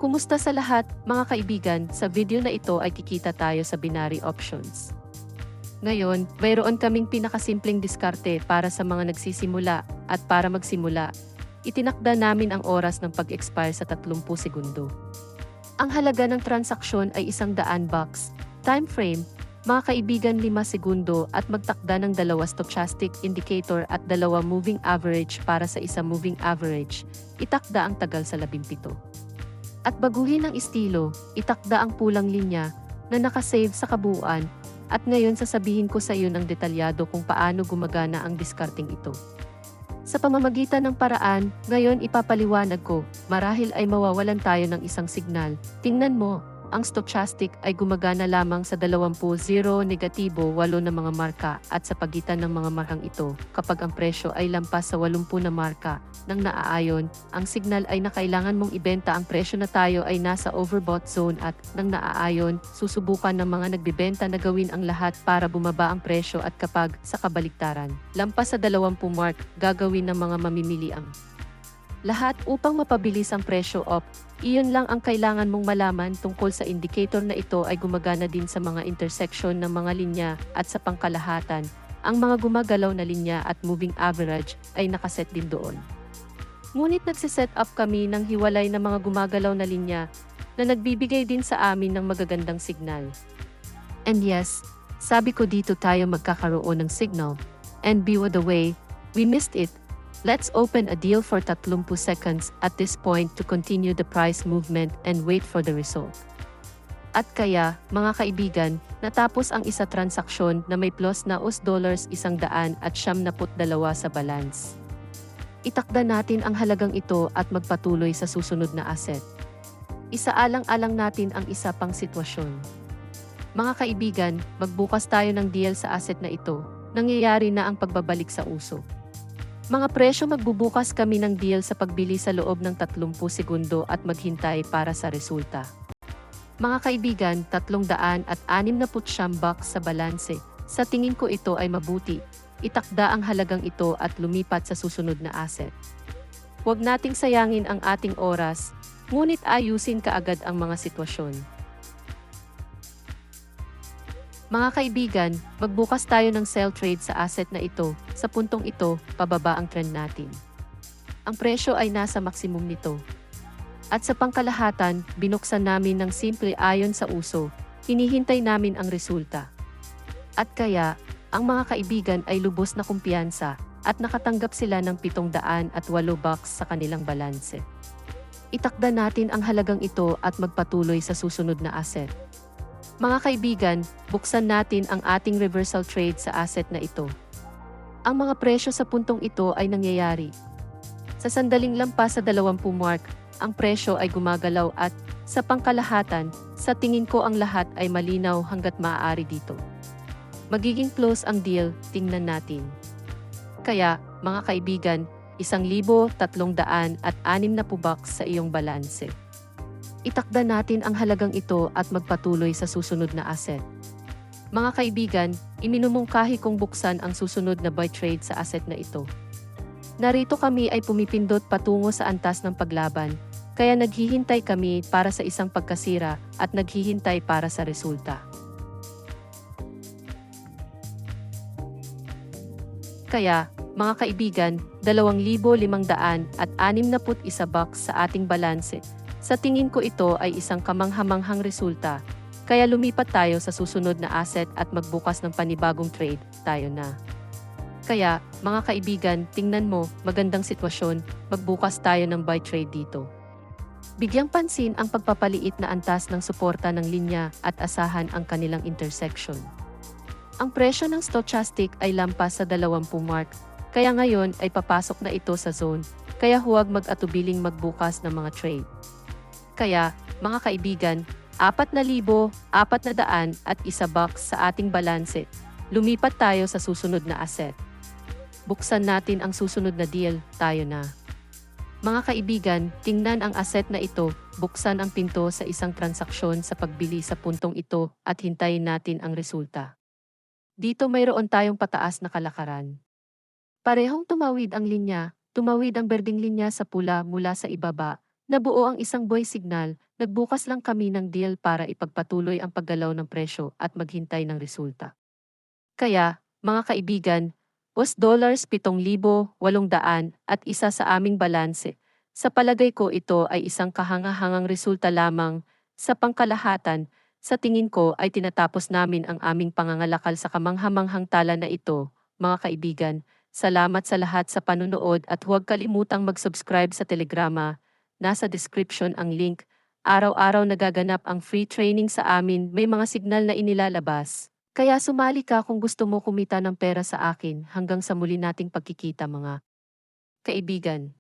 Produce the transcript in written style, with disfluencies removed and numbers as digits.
Kumusta sa lahat, mga kaibigan? Sa video na ito ay kikita tayo sa binary options. Ngayon, mayroon kaming pinakasimpleng diskarte para sa mga nagsisimula at para magsimula. Itinakda namin ang oras ng pag-expire sa 30 segundo. Ang halaga ng transaksyon ay 100 bucks. Time frame, mga kaibigan 5 segundo at magtakda ng 2 stochastic indicator at 2 moving average para sa isa moving average. Itakda ang tagal sa 17. At baguhin ang estilo, itakda ang pulang linya na nakasave sa kabuuan. At ngayon sasabihin ko sa iyo ng detalyado kung paano gumagana ang discarding ito. Sa pamamagitan ng paraan, ngayon ipapaliwanag ko, marahil ay mawawalan tayo ng isang signal. Tingnan mo, ang stochastic ay gumagana lamang sa 20, 0, negatibo, 8 na mga marka at sa pagitan ng mga markang ito, kapag ang presyo ay lampas sa 80 na marka, nang naaayon, ang signal ay na kailangan mong ibenta ang presyo na tayo ay nasa overbought zone at, nang naaayon, susubukan ng mga nagbibenta na gawin ang lahat para bumaba ang presyo at kapag, sa kabaligtaran, lampas sa 20 mark, gagawin ng mga mamimili ang lahat upang mapabilis ang presyo up. Iyon lang ang kailangan mong malaman tungkol sa indicator na ito ay gumagana din sa mga intersection ng mga linya at sa pangkalahatan. Ang mga gumagalaw na linya at moving average ay nakaset din doon. Ngunit nagsiset up kami ng hiwalay na mga gumagalaw na linya na nagbibigay din sa amin ng magagandang signal. And yes, sabi ko dito tayo magkakaroon ng signal. And by the way, we missed it. Let's open a deal for 30 seconds at this point to continue the price movement and wait for the result. At kaya, mga kaibigan, natapos ang isa transaksyon na may plus na $100 at 72 sa balance. Itakda natin ang halagang ito at magpatuloy sa susunod na asset. Isaalang-alang natin ang isa pang sitwasyon. Mga kaibigan, magbukas tayo ng deal sa asset na ito. Nangyayari na ang pagbabalik sa uso. Mga presyo magbubukas kami ng deal sa pagbili sa loob ng 30 segundo at maghintay para sa resulta. Mga kaibigan, 369 bucks sa balanse. Sa tingin ko ito ay mabuti. Itakda ang halagang ito at lumipat sa susunod na asset. Huwag nating sayangin ang ating oras, ngunit ayusin kaagad ang mga sitwasyon. Mga kaibigan, magbukas tayo ng sell trade sa asset na ito. Sa puntong ito, pababa ang trend natin. Ang presyo ay nasa maximum nito. At sa pangkalahatan, binuksan namin ng simple ayon sa uso. Hinihintay namin ang resulta. At kaya, ang mga kaibigan ay lubos na kumpiyansa at nakatanggap sila ng 708 bucks sa kanilang balanse. Itakda natin ang halagang ito at magpatuloy sa susunod na asset. Mga kaibigan, buksan natin ang ating reversal trade sa asset na ito. Ang mga presyo sa puntong ito ay nangyayari. Sa sandaling lampas sa 20 mark, ang presyo ay gumagalaw at, sa pangkalahatan, sa tingin ko ang lahat ay malinaw hanggat maaari dito. Magiging close ang deal, tingnan natin. Kaya, mga kaibigan, 1,360 bucks sa iyong balanse. Itakda natin ang halagang ito at magpatuloy sa susunod na asset. Mga kaibigan, iminumungkahi kong buksan ang susunod na buy trade sa asset na ito. Narito kami ay pumipindot patungo sa antas ng paglaban, kaya naghihintay kami para sa isang pagkasira at naghihintay para sa resulta. Kaya, mga kaibigan, 2,561 bucks sa ating balanse. Sa tingin ko ito ay isang kamanghamanghang resulta, kaya lumipat tayo sa susunod na asset at magbukas ng panibagong trade, tayo na. Kaya, mga kaibigan, tingnan mo, magandang sitwasyon, magbukas tayo ng buy trade dito. Bigyang pansin ang pagpapaliit na antas ng suporta ng linya at asahan ang kanilang intersection. Ang presyo ng stochastic ay lampas sa 20 mark, kaya ngayon ay papasok na ito sa zone, kaya huwag mag-atubiling magbukas ng mga trade. Kaya, mga kaibigan, 4,401 bucks sa ating balanse. Lumipat tayo sa susunod na asset. Buksan natin ang susunod na deal, tayo na. Mga kaibigan, tingnan ang asset na ito, buksan ang pinto sa isang transaksyon sa pagbili sa puntong ito at hintayin natin ang resulta. Dito mayroon tayong pataas na kalakaran. Parehong tumawid ang linya, tumawid ang berdeng linya sa pula mula sa ibaba, Nabuo ang isang buhay signal, nagbukas lang kami ng deal para ipagpatuloy ang paggalaw ng presyo at maghintay ng resulta. Kaya, mga kaibigan, $7,800 at isa sa aming balanse. Sa palagay ko ito ay isang kahangahangang resulta lamang. Sa pangkalahatan, sa tingin ko ay tinatapos namin ang aming pangangalakal sa kamanghamanghang tala na ito. Mga kaibigan, salamat sa lahat sa panunood at huwag kalimutang mag-subscribe sa Telegrama. Nasa description ang link. Araw-araw nagaganap ang free training sa amin, may mga signal na inilalabas. Kaya sumali ka kung gusto mo kumita ng pera sa akin hanggang sa muli nating pagkikita mga kaibigan.